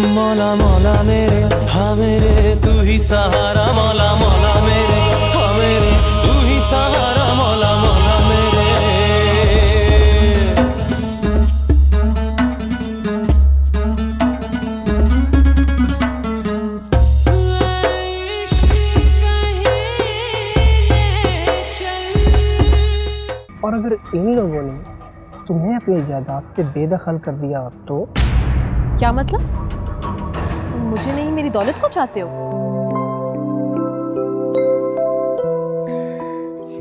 मौला मौला मेरे हाँ मेरे तू ही सहारा, मौला मौला मेरे हाँ मेरे तू ही सहारा, मौला मौला मेरे। और अगर इन लोगों ने तुम्हें अपनी जायदाद से बेदखल कर दिया तो? क्या मतलब? तुम मुझे नहीं मेरी दौलत को चाहते हो?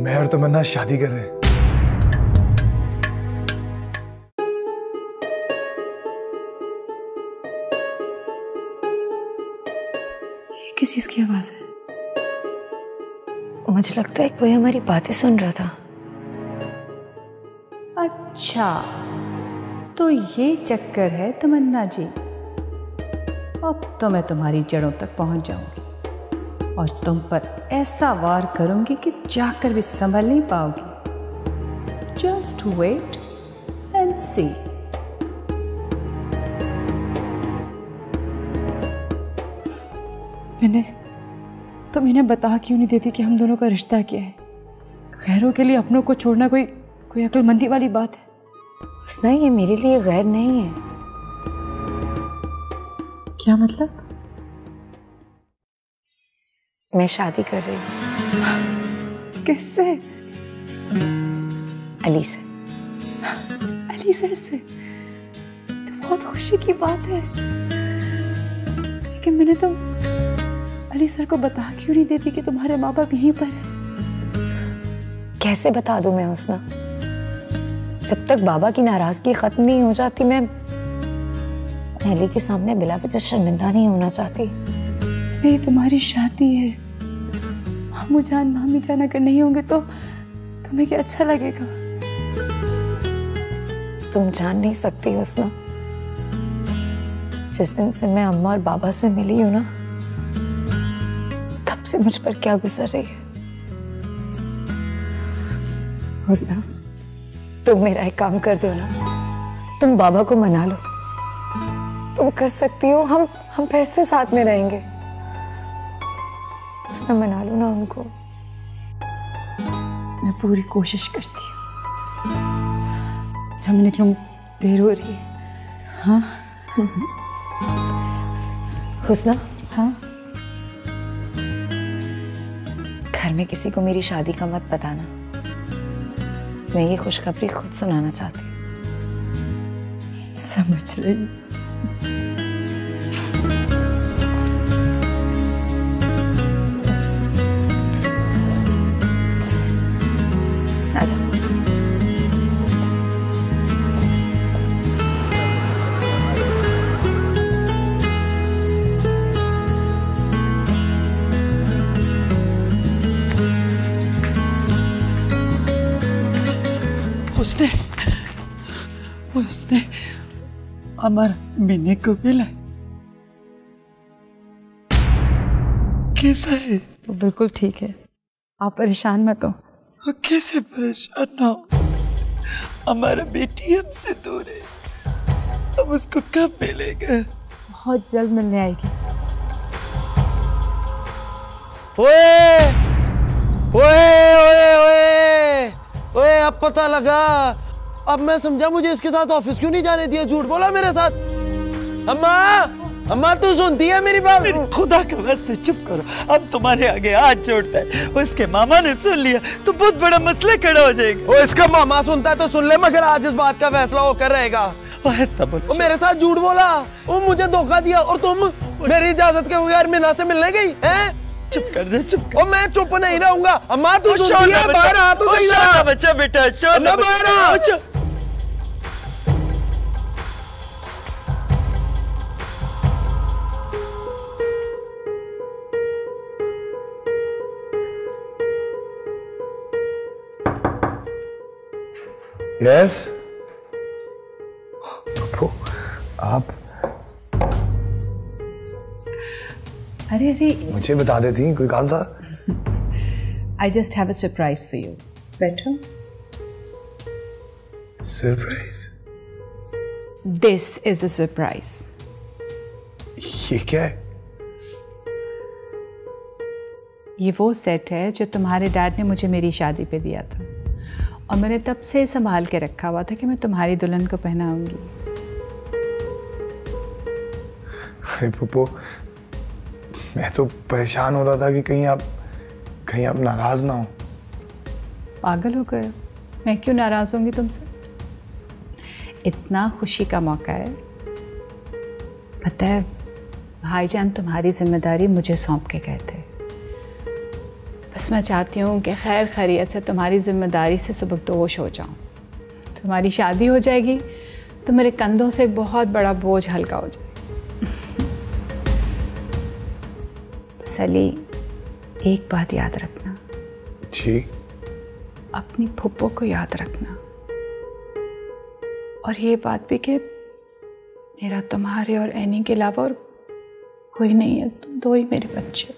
मैं और तमन्ना शादी कर रहे हैं। ये किस चीज की आवाज है? मुझे लगता है कोई हमारी बातें सुन रहा था। अच्छा, तो ये चक्कर है तमन्ना जी। अब तो मैं तुम्हारी जड़ों तक पहुंच जाऊंगी और तुम पर ऐसा वार करूंगी कि जाकर भी संभल नहीं पाओगी। जस्ट वेट एंड सी। तुम इन्हें बता क्यों नहीं देती कि हम दोनों का रिश्ता क्या है? गैरों के लिए अपनों को छोड़ना कोई अक्लमंदी वाली बात है? हुस्ना, ये मेरे लिए गैर नहीं है। क्या मतलब? मैं शादी कर रही हूँ। किससे? अली से। अली सर से? तो बहुत खुशी की बात है, लेकिन मैंने तो अली सर को बता क्यों नहीं देती कि तुम्हारे माँ बाप यहीं पर है? कैसे बता दूं मैं हुस्ना? जब तक बाबा की नाराजगी खत्म नहीं हो जाती मैं अली के सामने बिला वजह शर्मिंदा नहीं होना चाहती। नहीं, तुम्हारी शादी है। मामू जान मामी जान अगर नहीं होंगे तो तुम्हें क्या अच्छा लगेगा? तुम जान नहीं सकती हुस्ना, जिस दिन से मैं अम्मा और बाबा से मिली हूं ना, तब से मुझ पर क्या गुजर रही है। हुस्ना, तुम मेरा एक काम कर दो ना, तुम बाबा को मना लो। तुम कर सकती हो, हम फिर से साथ में रहेंगे। हुस्ना, मना लो ना उनको। मैं पूरी कोशिश करती हूँ। जब मैं निकलूं देर हो रही है। हाँ हुस्ना। हाँ, घर में किसी को मेरी शादी का मत बताना। मैं ये खुशखबरी खुद सुनाना चाहती हूँ। समझ रही। आजा। उसने अमर मिनी को मिला। कैसा है? वो बिल्कुल ठीक है, आप परेशान मत हो। कैसे परेशान ना हो? हमारा बेटी हमसे दूर है, अब उसको कब मिलेगा? बहुत जल्द मिलने आएगी। ओए ओए ओए ओए ओए, अब पता लगा। अब मैं समझा मुझे इसके साथ ऑफिस क्यों नहीं जाने दिया। झूठ बोला मेरे साथ। अम्मा, अम्मा तू सुनती है मेरी बात? खुदा का वास्ते चुप करो। अब तुम्हारे आगे हाथ जोड़ता है। वो इसके मामा ने सुन लिया तो बहुत बड़ा मसला खड़ा हो जाएगा। वो इसका मामा सुनता है तो सुन ले, मगर आज इस बात का फैसला होकर रहेगा। वो मेरे साथ झूठ बोला, वो मुझे धोखा दिया और तुम मेरी इजाजत के बगैर मीना से मिलने गई हैं? चुप कर दे, चुप कर। और मैं चुप नहीं रहूंगा। अम्मा तू सुनती है? बाहर आ तू। बच्चा बेटा, बाहर आ। यस तो आप अरे मुझे बता देती, कोई काम था? I just have a surprise for you. बैठो। Surprise? This is the surprise. ये क्या है? ये वो सेट है जो तुम्हारे डैड ने मुझे मेरी शादी पे दिया था और मैंने तब से संभाल के रखा हुआ था कि मैं तुम्हारी दुल्हन को पहनाऊंगी। अरे पुप्पो, मैं तो परेशान हो रहा था कि कहीं आप नाराज ना हो। पागल हो गए? मैं क्यों नाराज होंगी तुमसे? इतना खुशी का मौका है। पता है, भाईजान तुम्हारी जिम्मेदारी मुझे सौंप के गए थे। बस मैं चाहती हूँ कि खैर खैरियत से तुम्हारी जिम्मेदारी से सुबकदोश हो जाऊँ। तुम्हारी शादी हो जाएगी तो मेरे कंधों से एक बहुत बड़ा बोझ हल्का हो जाए। बस अली, एक बात याद रखना। जी? अपनी फुप्पो को याद रखना, और ये बात भी कि मेरा तुम्हारे और एनी के अलावा और कोई नहीं है, तुम दो ही मेरे बच्चे।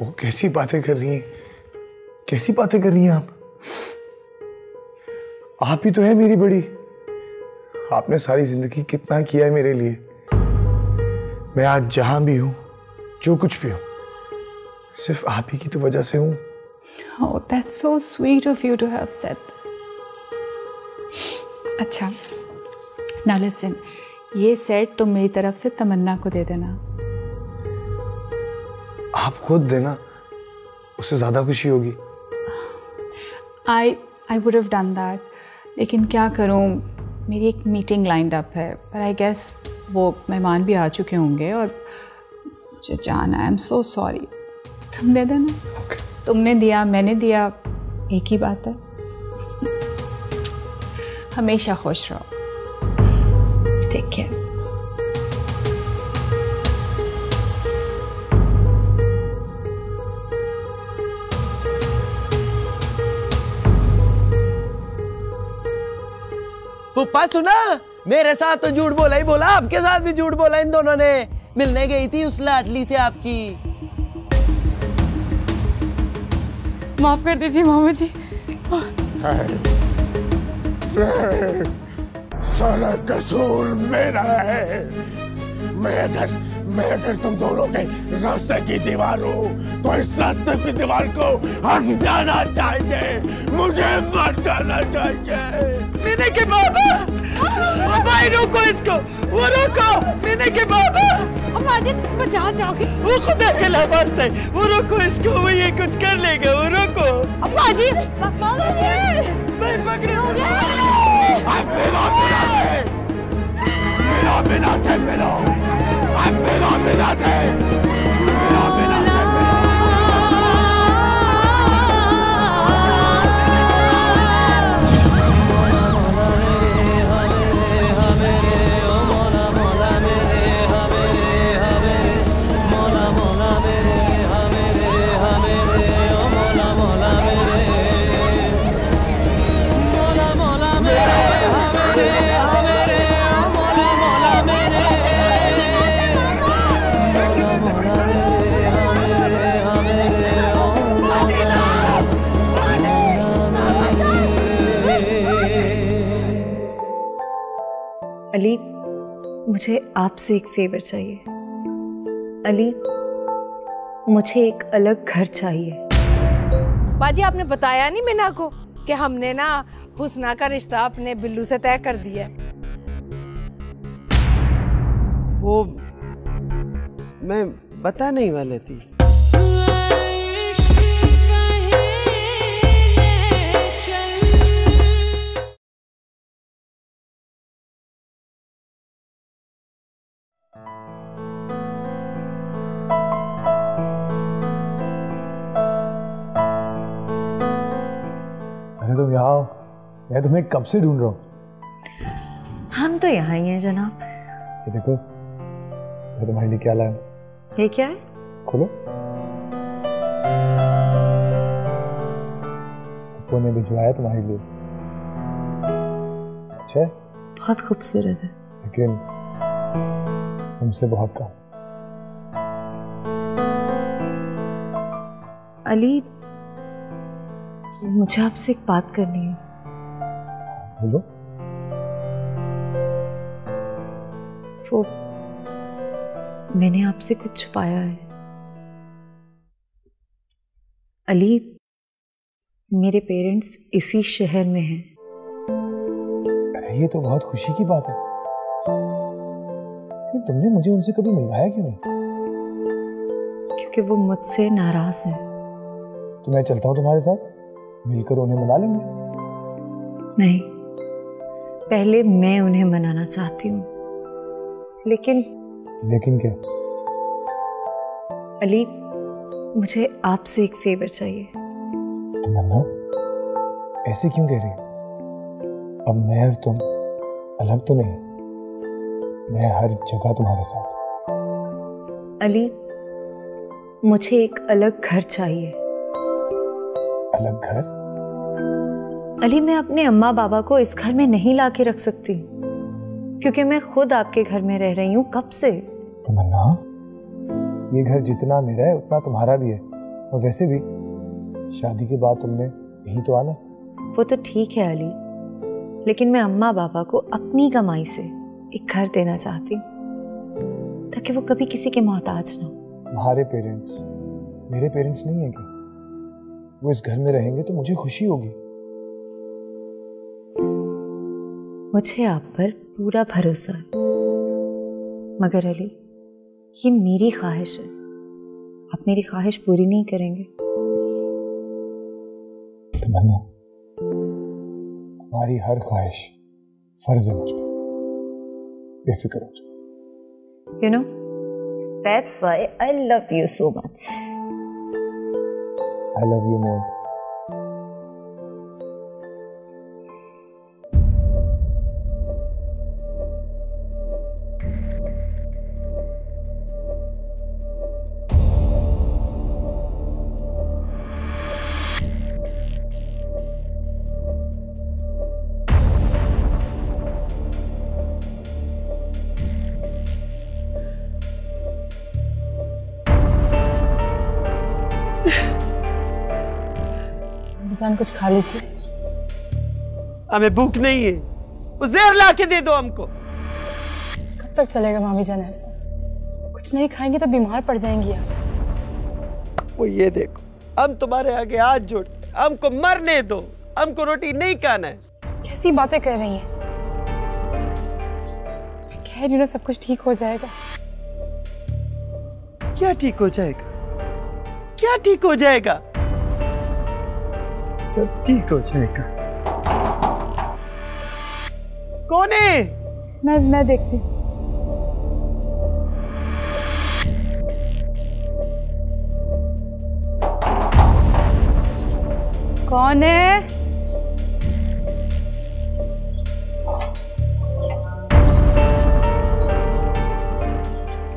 वो कैसी बातें कर रही हैं? कैसी बातें कर रही हैं आप? आप ही तो है मेरी बड़ी। आपने सारी जिंदगी कितना किया है मेरे लिए। मैं आज जहां भी हूं, जो कुछ भी हूं, सिर्फ आप ही की तो वजह से हूं। Oh, that's so sweet of you to have said that. अच्छा, now listen, ये सेट तुम मेरी तरफ से तमन्ना को दे देना। आप खुद देना, उससे ज्यादा खुशी होगी। I would have done that, लेकिन क्या करूं, मेरी एक मीटिंग लाइंड अप है, पर आई गेस वो मेहमान भी आ चुके होंगे और मुझे जाना है। I am so sorry. तुम दे देना। Okay. तुमने दिया, मैंने दिया, एक ही बात है। हमेशा खुश रहो। Take care. पुप्पा सुना, मेरे साथ तो झूठ बोला ही बोला, आपके साथ भी झूठ बोला इन दोनों ने। मिलने गई थी उस लाडली से आपकी। माफ कर दीजिए मामा जी। सारा कसूर मेरा है। मैं अगर तुम दोनों के रास्ते की दीवार हूँ तो इस रास्ते की दीवार को हट जाना चाहिए। मुझे मर जाना चाहिए। मीने के बाबा, भाई रोको इसको, वो रोको। मीने के बाबा, माजिद बचा जाओगे। वो खुदा के लावास्ते है, वो रोको इसको, वो ये कुछ कर लेगा, वो रोको। माजिद, भाई पकड़ो। मिलो से मिलो। मिलो से। अली, मुझे आपसे एक फेवर चाहिए। अली, मुझे एक अलग घर चाहिए। बाजी, आपने बताया नहीं मीना को कि हमने ना हुस्ना का रिश्ता अपने बिल्लू से तय कर दिया है। वो मैं बता नहीं वाली थी। अरे तुम यहाँ आओ, मैं तुम्हें कब से ढूंढ रहा हूँ। हम तो यहाँ ही हैं जनाब। ये देखो, मैं तुम्हारे लिए क्या लाया हूँ। ये क्या है? खोलो। पप्पू ने भिजवाया तुम्हारे लिए। अच्छा है? बहुत खूबसूरत है, लेकिन तुमसे बहुत कम। अली, मुझे आपसे एक बात करनी है। बोलो। वो मैंने आपसे कुछ छुपाया है। अली, मेरे पेरेंट्स इसी शहर में हैं। अरे ये तो बहुत खुशी की बात है। तुमने मुझे उनसे कभी मिलवाया क्यों नहीं? क्योंकि वो मुझसे नाराज है। तो मैं चलता हूँ तुम्हारे साथ, मिलकर उन्हें मना लेंगे। नहीं, पहले मैं उन्हें मनाना चाहती हूँ। लेकिन क्या? अली, मुझे आपसे एक फेवर चाहिए। तमन्ना, ऐसे क्यों कह रही हो? अब मैं और तुम अलग तो नहीं, मैं हर जगह तुम्हारे साथ। अली, मुझे एक अलग घर चाहिए। अलग घर? अली, मैं अपने अम्मा बाबा को इस घर में नहीं लाके रख सकती, क्योंकि मैं खुद आपके घर में रह रही हूँ कब से। तमन्ना, ये घर जितना मेरा है उतना तुम्हारा भी है, और वैसे भी शादी के बाद तुमने यहीं तो आना। वो तो ठीक है अली, लेकिन मैं अम्मा बाबा को अपनी कमाई से एक घर देना चाहती हूँ, ताकि वो कभी किसी के मोहताज ना हो। तुम्हारे पेरेंट्स मेरे पेरेंट्स नहीं है क्या? वो इस घर में रहेंगे तो मुझे खुशी होगी। मुझे आप पर पूरा भरोसा है, मगर अली, ये मेरी ख्वाहिश है। आप मेरी ख्वाहिश पूरी नहीं करेंगे। तमन्ना, तुम्हारी हर ख्वाहिश फर्ज है मुझ पर, बेफिक्र हो जाओ। You know, that's why I love you so much. I love you more. जान कुछ खा लीजिए। हमें भूख नहीं है, वो जहर ला के दे दो हमको। कब तक चलेगा मामी जान ऐसा? कुछ नहीं खाएंगे तो बीमार पड़ जाएंगी आप। वो ये देखो, हम तुम्हारे आगे हाथ जोड़ते, हमको मरने दो, हमको रोटी नहीं खाना है। कैसी बातें कर रही हैं? मैं कह रही हूँ ना, सब कुछ ठीक हो जाएगा। क्या ठीक हो जाएगा? क्या ठीक हो जाएगा? सब ठीक हो जाएगा। कौन है? मैं देखती हूँ। कौन है?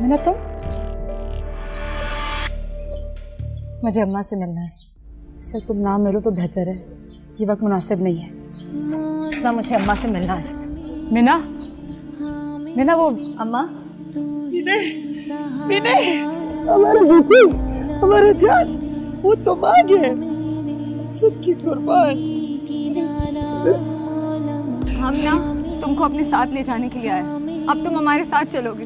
मैंने तुम? मुझे अम्मा से मिलना है। सर तुम ना मिलो तो बेहतर है, ये वक्त मुनासिब नहीं है। ना मुझे अम्मा से मिलना है। मीना, मीना वो अम्मा। मीने, हमारा बेटी, हमारा जान, वो तो आ गए। सुध की कुर्बान। हम ना तुमको अपने साथ ले जाने के लिए आए। अब तुम हमारे साथ चलोगे।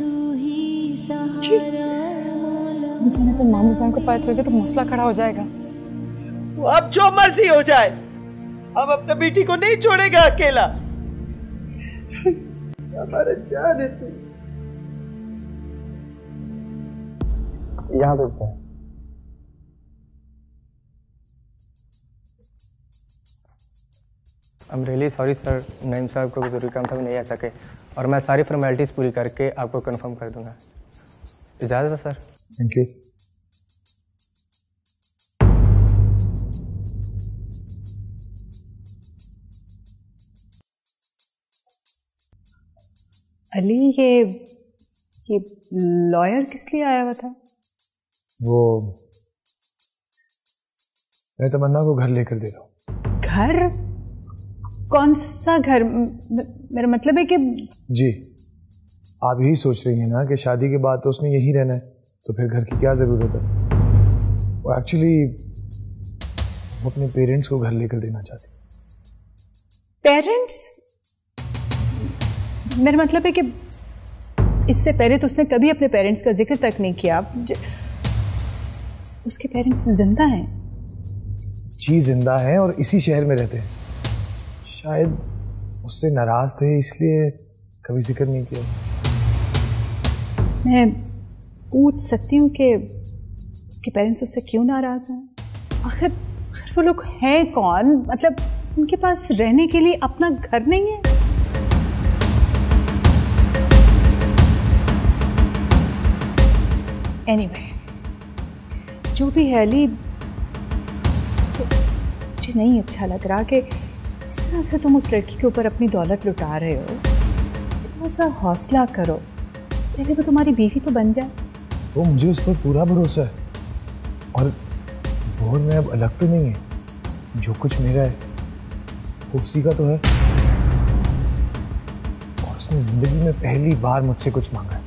जाने पर मामू जान को पता चल गया तो मसला खड़ा हो जाएगा। अब जो मर्जी हो जाए, हम अपने बेटी को नहीं छोड़ेगा अकेला। हमारा जान है तू। यहाँ बैठते हैं। I'm really sorry sir, Naeem साहब को ज़रूरी काम था, नहीं आ सके, और मैं सारी फॉर्मेलिटीज़ पूरी करके आपको कंफर्म कर दूंगा। इजाज़त है सर। Thank you. अली, ये लॉयर किस लिए आया हुआ था? वो मैं तमन्ना को घर लेकर दे रहा हूँ। घर? कौन सा घर? मेरा मतलब है कि जी, आप यही सोच रही हैं ना कि शादी के बाद तो उसने यहीं रहना है, तो फिर घर की क्या ज़रूरत है। वो एक्चुअली वो अपने पेरेंट्स को घर लेकर देना चाहती। पेरेंट्स? मेरा मतलब है कि इससे पहले तो उसने कभी अपने पेरेंट्स का जिक्र तक नहीं किया। उसके पेरेंट्स जिंदा हैं। जी जिंदा हैं और इसी शहर में रहते हैं। शायद उससे नाराज थे इसलिए कभी जिक्र नहीं किया उसने। मैं पूछ सकती हूँ कि उसके पेरेंट्स उससे क्यों नाराज हैं? आखिर वो लोग हैं कौन? मतलब उनके पास रहने के लिए अपना घर नहीं है? एनीवे, जो भी है अली, मुझे नहीं अच्छा लग रहा कि इस तरह से तुम उस लड़की के ऊपर अपनी दौलत लुटा रहे हो। थोड़ा सा हौसला करो, पहले वो तुम्हारी बीवी तो बन जाए। वो मुझे उस पर पूरा भरोसा है और वो और मैं अब अलग तो नहीं है। जो कुछ मेरा है वो उसी का तो है और उसने जिंदगी में पहली बार मुझसे कुछ मांगा है।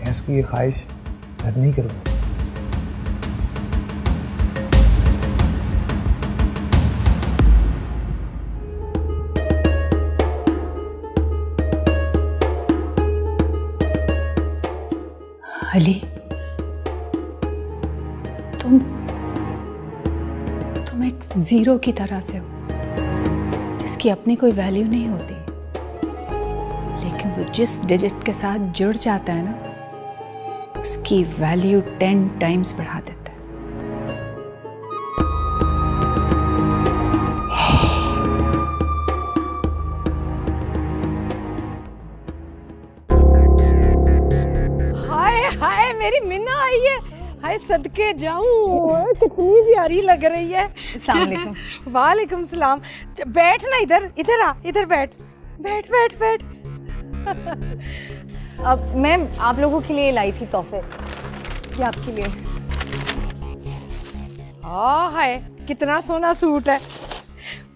मैं उसकी ये ख्वाहिश रद्द नहीं करूँगा। अली, तुम एक जीरो की तरह से हो, जिसकी अपनी कोई वैल्यू नहीं होती, लेकिन वो जिस डिजिट के साथ जुड़ जाता है ना, उसकी वैल्यू 10 टाइम्स बढ़ा देता है। हाय मेरी मिन्ना आई है। हाय सदके जाऊं, कितनी प्यारी लग रही है। अस्सलाम वालेकुम। वालेकुम सलाम। बैठ ना, इधर आ, इधर बैठ बैठ बैठ बैठ। अब मैं आप लोगों के लिए लाई थी तोहफे, ये आपके लिए। हाय कितना सोना सूट है।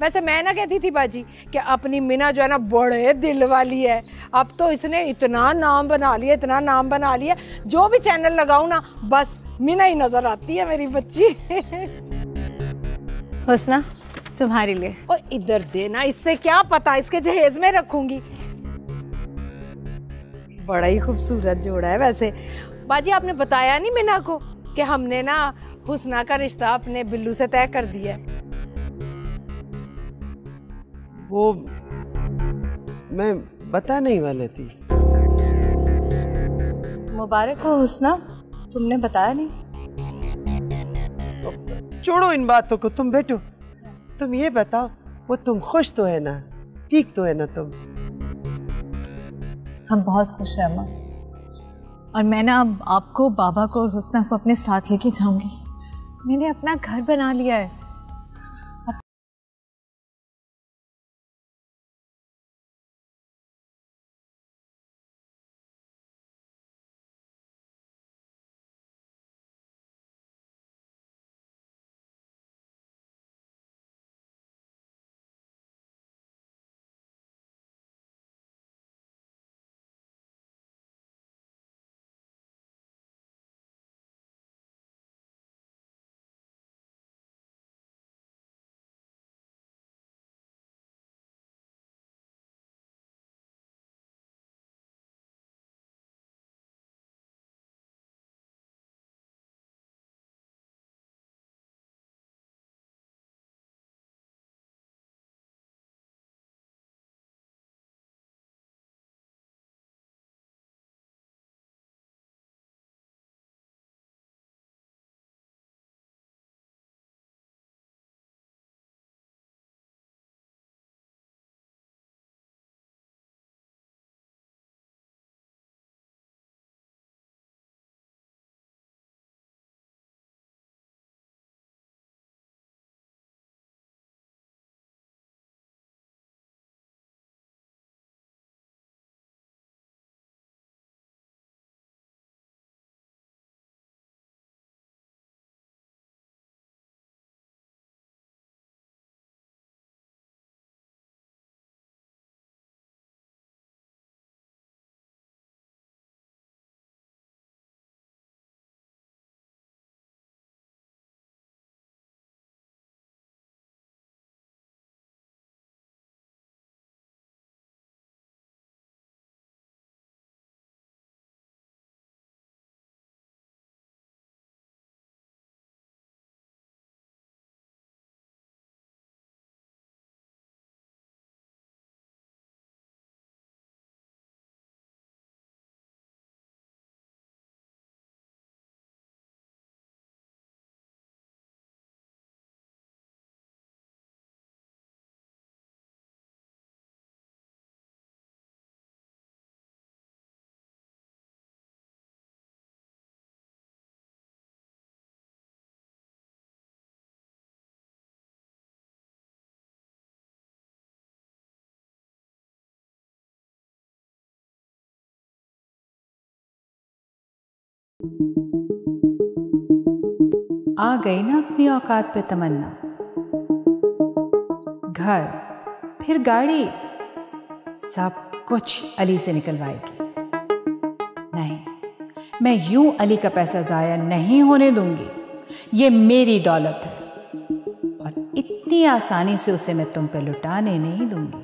वैसे मैं ना कहती थी बाजी कि अपनी मिना जो है ना बड़े दिल वाली है। अब तो इसने इतना नाम बना लिया, इतना नाम बना लिया, जो भी चैनल लगाऊं ना बस मिना ही नजर आती है मेरी बच्ची। हुस्ना तुम्हारे लिए। और इधर देना, इससे क्या पता, इसके जहेज में रखूंगी। बड़ा ही खूबसूरत जोड़ा है। वैसे बाजी आपने बताया नहीं मिना को कि हमने ना हुस्ना का रिश्ता अपने बिल्लू से तय कर दिया है। वो मैं बता नहीं वाली थी। मुबारक हो हुस्ना, तुमने बताया नहीं। छोड़ो इन बातों को, तुम बैठो। तुम ये बताओ, वो तुम खुश तो है ना, ठीक तो है ना तुम? हम बहुत खुश हैं अम्मा, और मैं ना अब आपको, बाबा को और हुस्ना को अपने साथ लेके जाऊंगी। मैंने अपना घर बना लिया है। आ गई ना अपनी औकात पे तमन्ना। घर फिर गाड़ी सब कुछ अली से निकलवाएगी। नहीं, मैं यूं अली का पैसा जाया नहीं होने दूंगी। ये मेरी दौलत है और इतनी आसानी से उसे मैं तुम पे लुटाने नहीं दूंगी।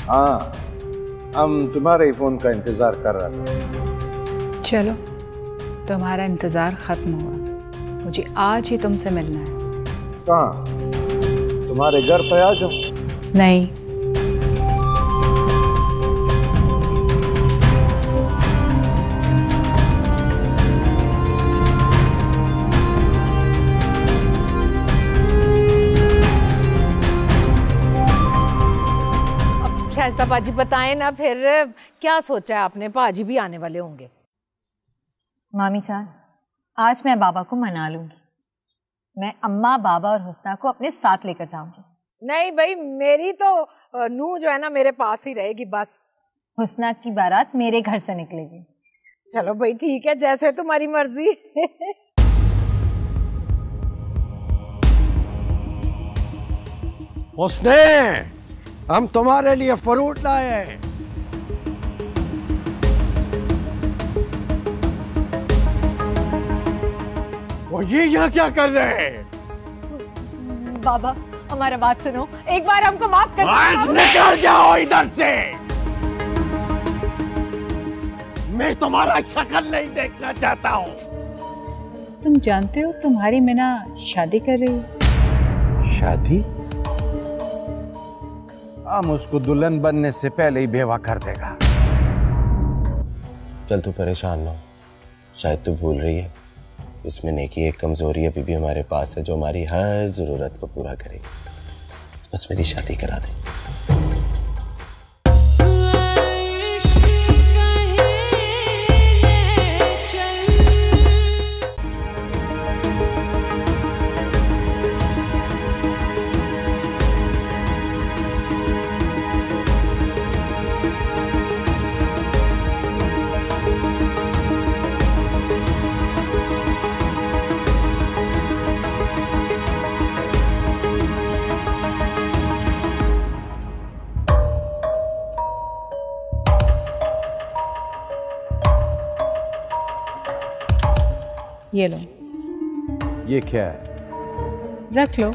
हाँ, हम तुम्हारे फोन का इंतजार कर रहे थे। चलो, तुम्हारा इंतजार खत्म हुआ। मुझे आज ही तुमसे मिलना है। कहाँ? तुम्हारे घर पे आ जाओ। नहीं, शाइस्ता बाजी बताएं ना फिर, क्या सोचा है आपने? पाजी भी आने वाले होंगे। मामी जान, आज मैं बाबा को मना लूंगी। मैं अम्मा, बाबा और हुस्ना को अपने साथ लेकर जाऊंगी। नहीं भाई, मेरी तो नूह जो है ना मेरे पास ही रहेगी बस। हुस्ना की बारात मेरे घर से निकलेगी। चलो भाई ठीक है, जैसे तुम्हारी मर्जी। उसने हम तुम्हारे लिए फ्रूट लाए हैं। वो ये यहाँ क्या कर रहे हैं? बाबा, हमारा बात सुनो, एक बार हमको माफ कर दो। निकल जाओ इधर से। मैं तुम्हारा शक्ल नहीं देखना चाहता हूँ। तुम जानते हो तुम्हारी मीना शादी कर रही है। शादी? हम उसको दुल्हन बनने से पहले ही बेवा कर देगा। चल तू परेशान ना हो, शायद तू भूल रही है इसमें नेकी एक कमजोरी अभी भी हमारे पास है जो हमारी हर जरूरत को पूरा करेगी। बस मेरी शादी करा दे। ये लो। ये क्या है? रख लो।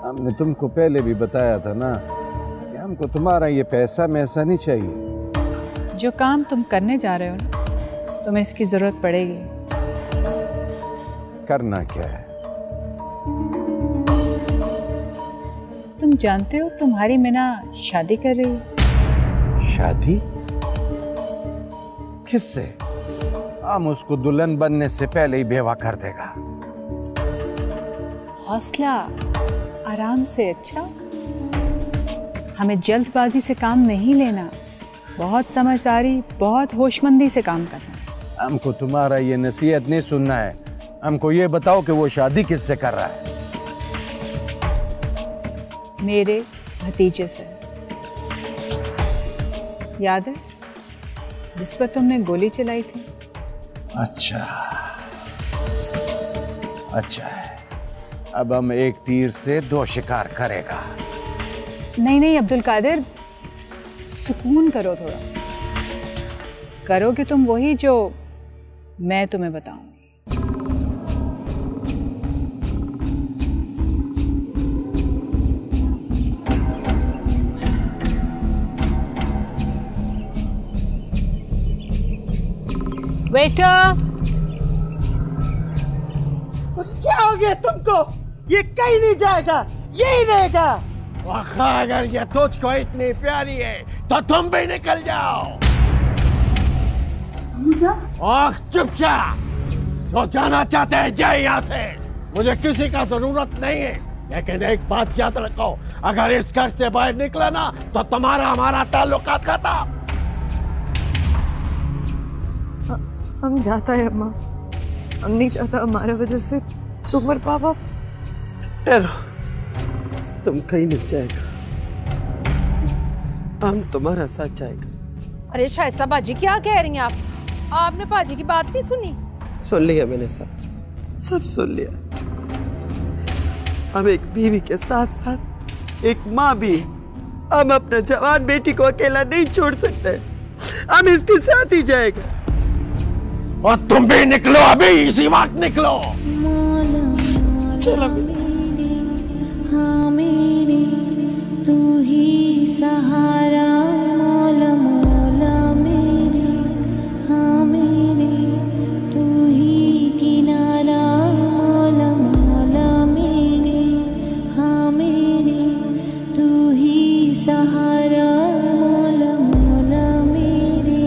हमने तुमको पहले भी बताया था ना कि हमको तुम्हारा ये पैसा मैसा नहीं चाहिए। जो काम तुम करने जा रहे हो ना, तुम्हें इसकी जरूरत पड़ेगी। करना क्या है? तुम जानते हो तुम्हारी मीना शादी कर रही है। शादी? किससे? हम उसको दुल्हन बनने से पहले ही बेवा कर देगा। हौसला आराम से। अच्छा, हमें जल्दबाजी से काम नहीं लेना, बहुत समझदारी, बहुत होशमंदी से काम करना है। हमको तुम्हारा ये नसीहत नहीं सुनना है। हमको ये बताओ कि वो शादी किससे कर रहा है? मेरे भतीजे से। याद है जिस पर तुमने गोली चलाई थी? अच्छा अच्छा है। अब हम एक तीर से दो शिकार करेगा। नहीं नहीं अब्दुल कादिर, सुकून करो थोड़ा। करोगे तुम वही जो मैं तुम्हें बताऊंगी। वेटर! क्या हो गया तुमको? ये कहीं नहीं जाएगा, यही रहेगा। अगर ये तुझको इतनी प्यारी है तो तुम भी निकल जाओ। चुपचाप, जो जाना चाहते हैं जाए यहाँ से। मुझे किसी का जरूरत नहीं है। लेकिन एक बात याद रखो, अगर इस घर से बाहर निकला ना तो तुम्हारा हमारा ताल्लुकात खत्म। हम जाता है अम्मा, हम नहीं चाहता हमारे वजह से तुम और पापा। ठहरो, तुम कहीं नहीं जाएगा, हम तुम्हारा साथ जाएगा। अरे शाइस्ता बाजी क्या कह रही हैं आप? आपने बाजी की बात नहीं सुनी? सुन लिया मैंने, सब सुन लिया। हम एक बीवी के साथ साथ एक माँ भी, हम अपने जवान बेटी को अकेला नहीं छोड़ सकते, हम इसके साथ ही जाएगा। और तुम भी निकलो, अभी इसी वक्त निकलो। चलो हाँ मेरे तू ही सहारा, मौला मौला मेरे, हाँ मेरे तू ही किनारा, मौला मौला मेरे, हाँ मेरे तू ही सहारा, मौला मौला मेरे।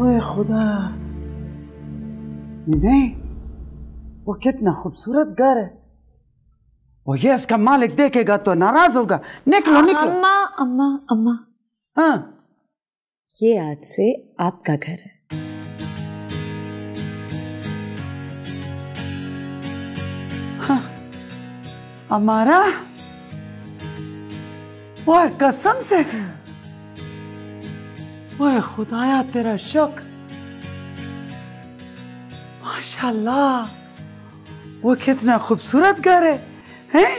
ओए खुदा, नहीं वो कितना खूबसूरत घर है, वो ये इसका मालिक देखेगा तो नाराज होगा। निकलो निकलो। अम्मा अम्मा अम्मा, हाँ ये आज से आपका घर है। हाँ हमारा? वो कसम से? ओए खुदाया तेरा शुक्र, माशाल्लाह वो कितना खूबसूरत घर है, हैं?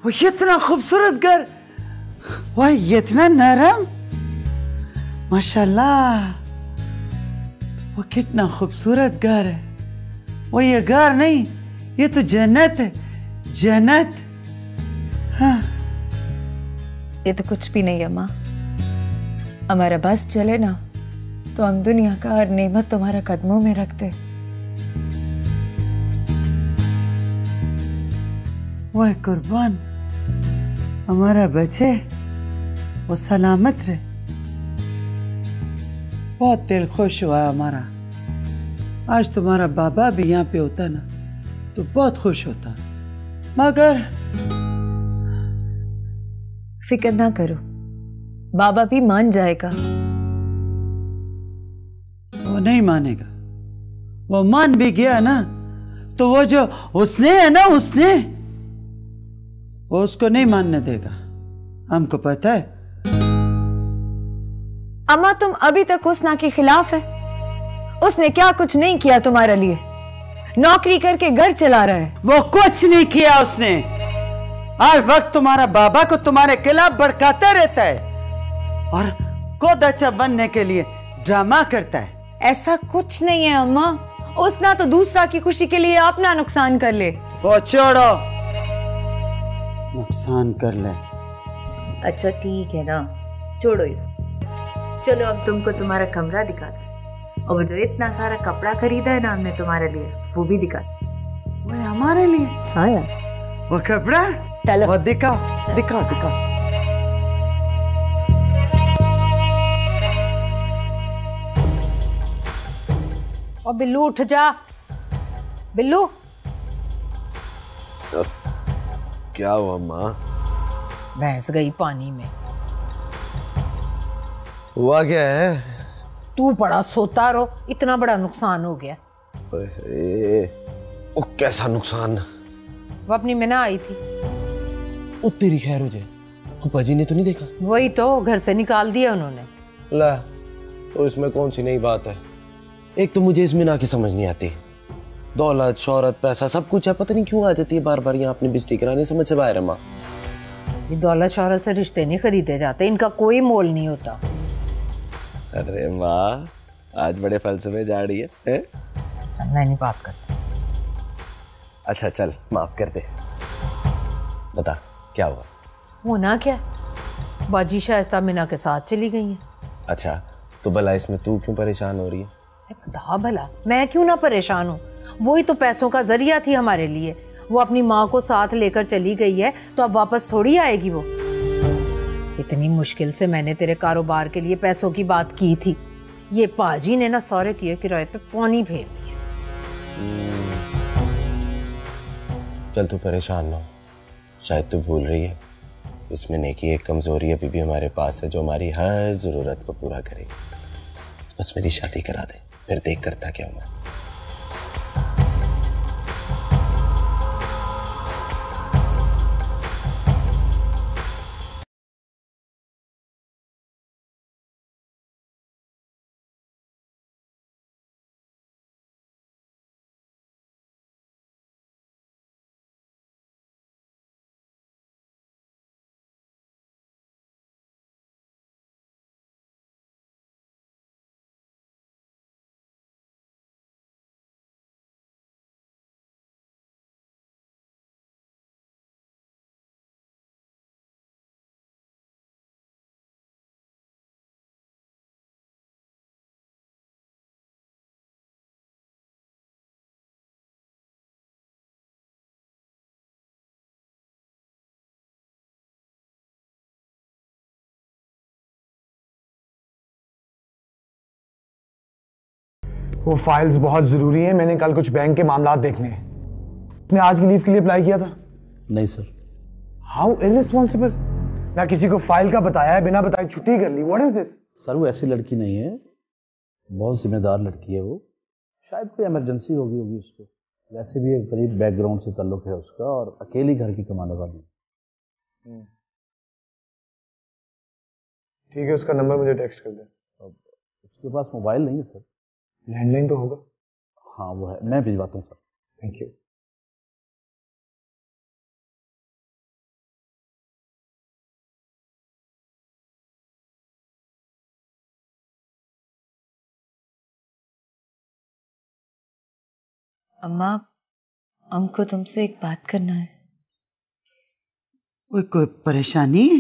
वो इतना खूबसूरत घर, वो इतना नरम, माशाल्लाह वो कितना खूबसूरत घर है। वो ये घर नहीं, ये तो जन्नत है, जन्नत। हाँ ये तो कुछ भी नहीं अम्मा, हमारा बस चले ना तो हम दुनिया का हर नेमत तुम्हारा कदमों में रखते। वो कुर्बान, हमारा बच्चे वो सलामत रहे। बहुत दिल खुश हुआ हमारा, आज तुम्हारा बाबा भी यहाँ पे होता ना तो बहुत खुश होता, मगर फिक्र ना करो, बाबा भी मान जाएगा। वो नहीं मानेगा, वो मान भी गया ना तो वो जो उसने है ना, उसने वो उसको नहीं मानने देगा, हमको पता है। अम्मा तुम अभी तक हुस्ना के खिलाफ है, उसने क्या कुछ नहीं किया तुम्हारे लिए, नौकरी करके घर चला रहा है। वो कुछ नहीं किया उसने, हर वक्त तुम्हारा बाबा को तुम्हारे खिलाफ भड़काता रहता है और खुद अच्छा बनने के लिए ड्रामा करता है। ऐसा कुछ नहीं है अम्मा, उसना तो दूसरा की खुशी के लिए अपना नुकसान कर ले। वो छोड़ो, नुकसान कर ले। अच्छा ठीक है ना, छोड़ो इसको, चलो अब तुमको तुम्हारा कमरा दिखाते हैं, और वो जो इतना सारा कपड़ा खरीदा है ना हमने तुम्हारे लिए, वो भी दिखाते। वो हमारे लिए? हाँ यार। वो कपड़ा? चलो वो दिखाओ दिखाओ दिखाओ। और बिल्लू उठ जा, बिल्लू। क्या हुआ माँ? भैंस गई पानी में। हुआ क्या है? तू बड़ा सोता रहो, इतना बड़ा नुकसान हो गया। ओ कैसा नुकसान? वो अपनी मिना आई थी। ओ तेरी खैर हो जाए, फूफा जी ने तो नहीं देखा? वही तो, घर से निकाल दिया उन्होंने। ला, तो इसमें कौन सी नई बात है? एक तो मुझे इस मिना की समझ नहीं आती, दौलत शोहरत पैसा सब कुछ है, पता नहीं क्यों आ जाती है बार बार यहाँ अपनी बेइज्जती कराने, समझ से बाहर है माँ। ये दौलत शोहरत से रिश्ते नहीं खरीदे जाते, इनका कोई मोल नहीं होता। अरे माँ, आज बड़े फलसफे जा रही है? मैं नहीं बात करता। अच्छा चल माफ कर दे, बता क्या हुआ? होना क्या, बाजी शाइस्ता मिना के साथ चली गई है। अच्छा तो भला इसमें तू क्यों परेशान हो रही है? बता भला, मैं क्यों ना परेशान हूँ, वही तो पैसों का जरिया थी हमारे लिए। वो अपनी माँ को साथ लेकर चली गई है तो अब वापस थोड़ी आएगी वो। इतनी मुश्किल से मैंने तेरे कारोबार के लिए पैसों की बात की थी, ये पाजी ने ना सारे किए किराए पे पानी फेर दिया। चल तू परेशान ना हो, शायद तू भूल रही है इसमें नेकी एक कमजोरी अभी भी हमारे पास है जो हमारी हर जरूरत को पूरा करेगी। बस मेरी शादी करा दे, फिर देख करता क्या हूँ मैं। वो फाइल्स बहुत जरूरी हैं, मैंने कल कुछ बैंक के मामलात देखने हैं। आपने आज की लीव के लिए अप्लाई किया था? नहीं सर। हाउ इररिस्पॉन्सिबल, ना किसी को फाइल का बताया है, बिना बताए छुट्टी कर ली। What is this? सर वो ऐसी लड़की नहीं है, बहुत जिम्मेदार लड़की है वो। शायद कोई इमरजेंसी होगी उसको। वैसे भी एक गरीब बैकग्राउंड से ताल्लुक है उसका और अकेली घर की कमाने वाली। ठीक है, उसका नंबर मुझे टेक्स्ट कर दे। उसके पास मोबाइल नहीं है सर। लैंडलाइन तो होगा? हाँ वो है, मैं भिजवाता हूँ सर। Thank you. अम्मा, हमको तुमसे एक बात करना है। कोई परेशानी है?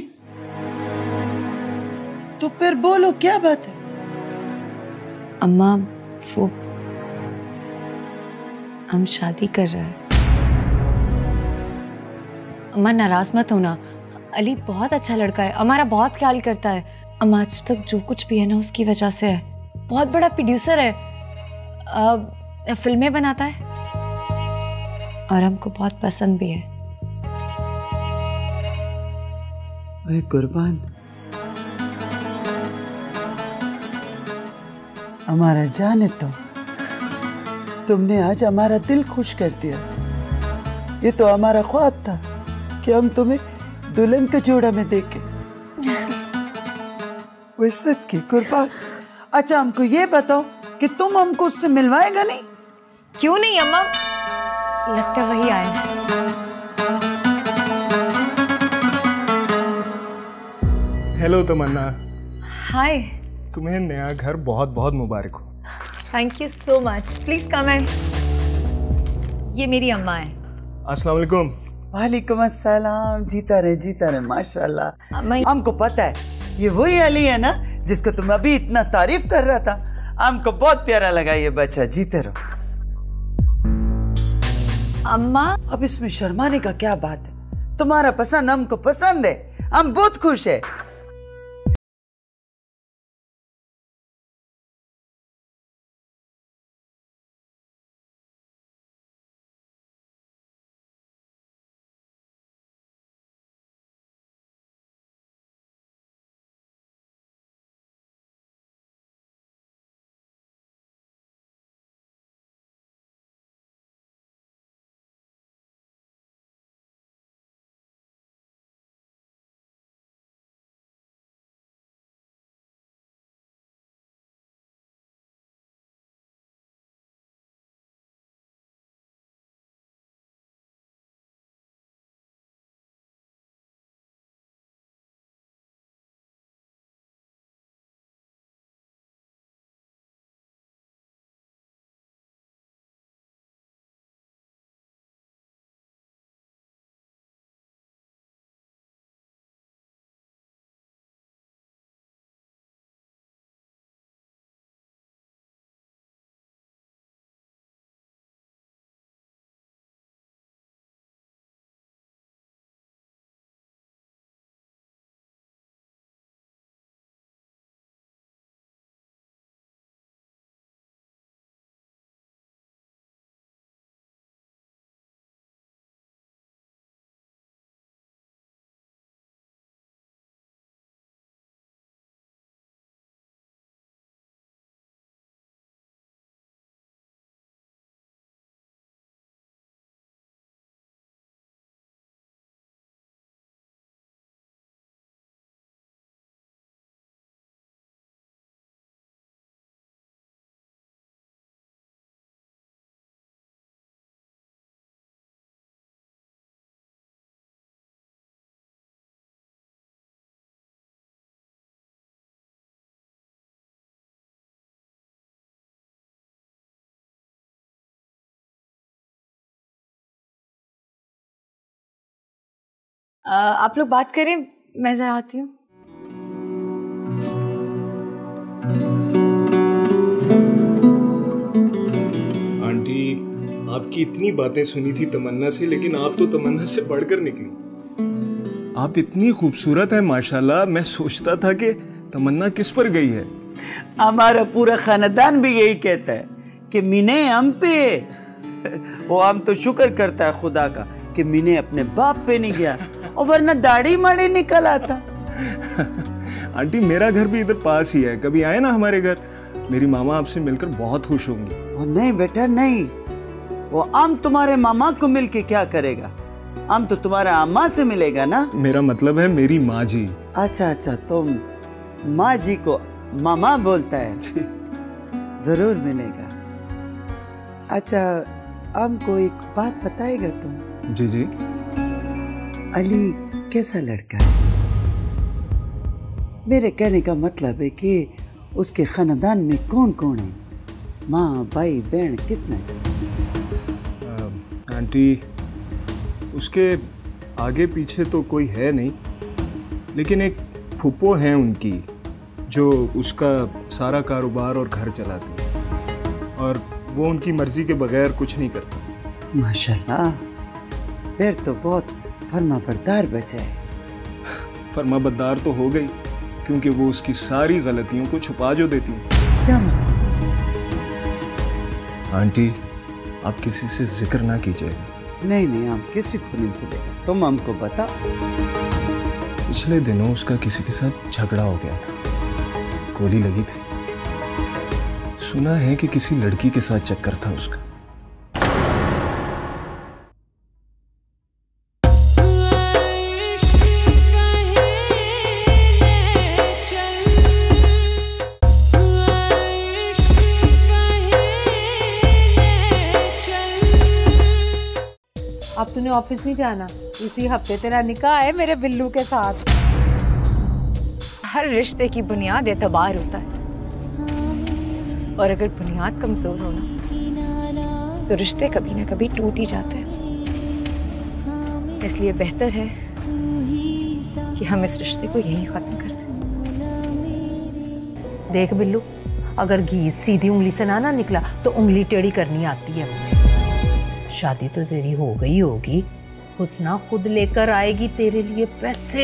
तो फिर बोलो, क्या बात है? अम्मा, वो हम शादी कर रहे हैं। अम्मा नाराज मत होना, अली बहुत अच्छा लड़का है, हमारा बहुत ख्याल करता है। अम्मा आज तक जो कुछ भी है ना उसकी वजह से है। बहुत बड़ा प्रोड्यूसर है, फिल्में बनाता है और हमको बहुत पसंद भी है। ओए कुर्बान, हमारा जाने तो तुमने आज हमारा दिल खुश कर दिया। ये तो हमारा ख्वाब था कि हम तुम्हें दुल्हन के जोड़ा में देखें। वैसत की कुर्बान। अच्छा हमको ये बताओ कि तुम हमको उससे मिलवाएगा नहीं? क्यों नहीं अम्मा, लगता वही आए। हेलो तमन्ना। हाय। तुम्हें नया घर बहुत बहुत मुबारक हो। Thank you so much, please come in. ये मेरी अम्मा है। अस्सलाम वालेकुम। वालेकुम अस्सलाम। जीता रहे माशाल्लाह। हमको पता है ये वही अली है ना जिसको तुम अभी इतना तारीफ कर रहा था। हमको बहुत प्यारा लगा ये बच्चा, जीते रहो। अम्मा, अब इसमें शर्माने का क्या बात है? तुम्हारा पसंद हमको पसंद है, हम बहुत खुश है। आप लोग बात करें, मैं जरा आती हूँ। आंटी, आपकी इतनी बातें सुनी थी तमन्ना से, लेकिन आप तो तमन्ना से बढ़कर निकली। आप इतनी खूबसूरत हैं माशाल्लाह। मैं सोचता था कि तमन्ना किस पर गई है। हमारा पूरा खानदान भी यही कहता है कि मीने हम पे। वो हम तो शुक्र करता है खुदा का कि मीने अपने बाप पे नहीं गया, और वरना दाढ़ी माड़ी निकल आता। आंटी, मेरा घर भी इधर पास ही है, कभी आए ना हमारे घर। मेरी मामा आपसे मिलकर बहुत खुश होंगी। नहीं बेटा नहीं, वो आम तुम्हारे मामा को मिलके क्या करेगा? आम तो तुम्हारे अम्मा से मिलेगा ना। मेरा मतलब है मेरी माँ जी। अच्छा अच्छा, तुम माँ जी को मामा बोलता है। जरूर मिलेगा। अच्छा, हमको एक बात बताएगा तुम? जी जी। अली कैसा लड़का है? मेरे कहने का मतलब है कि उसके खानदान में कौन कौन है? माँ भाई बहन कितने? आंटी, उसके आगे पीछे तो कोई है नहीं, लेकिन एक फूफो है उनकी जो उसका सारा कारोबार और घर चलाती है, और वो उनकी मर्जी के बगैर कुछ नहीं करता। माशाल्लाह, फिर तो बहुत फर्माबरदार बच्चा है। फर्माबरदार तो हो गई, क्योंकि वो उसकी सारी गलतियों को छुपा जो देती है। क्या मतलब? आंटी, आप किसी से जिक्र ना कीजिएगा। नहीं नहीं, हम किसी को नहीं भूलेगा। तुम हमको बता। पिछले दिनों उसका किसी के साथ झगड़ा हो गया था, गोली लगी थी। सुना है कि किसी लड़की के साथ चक्कर था उसका। अब तूने ऑफिस नहीं जाना, इसी हफ्ते तेरा निकाह है मेरे बिल्लू के साथ। हर रिश्ते की बुनियाद एतबार होता है, और अगर बुनियाद कमजोर हो ना तो रिश्ते कभी ना कभी टूट ही जाते हैं। इसलिए बेहतर है कि हम इस रिश्ते को यहीं खत्म कर दें। देख बिल्लू, अगर घी सीधी उंगली से ना निकला तो उंगली टेढ़ी करनी आती है मुझे। शादी तो तेरी हो गई होगी, हुस्ना खुद लेकर आएगी तेरे लिए पैसे।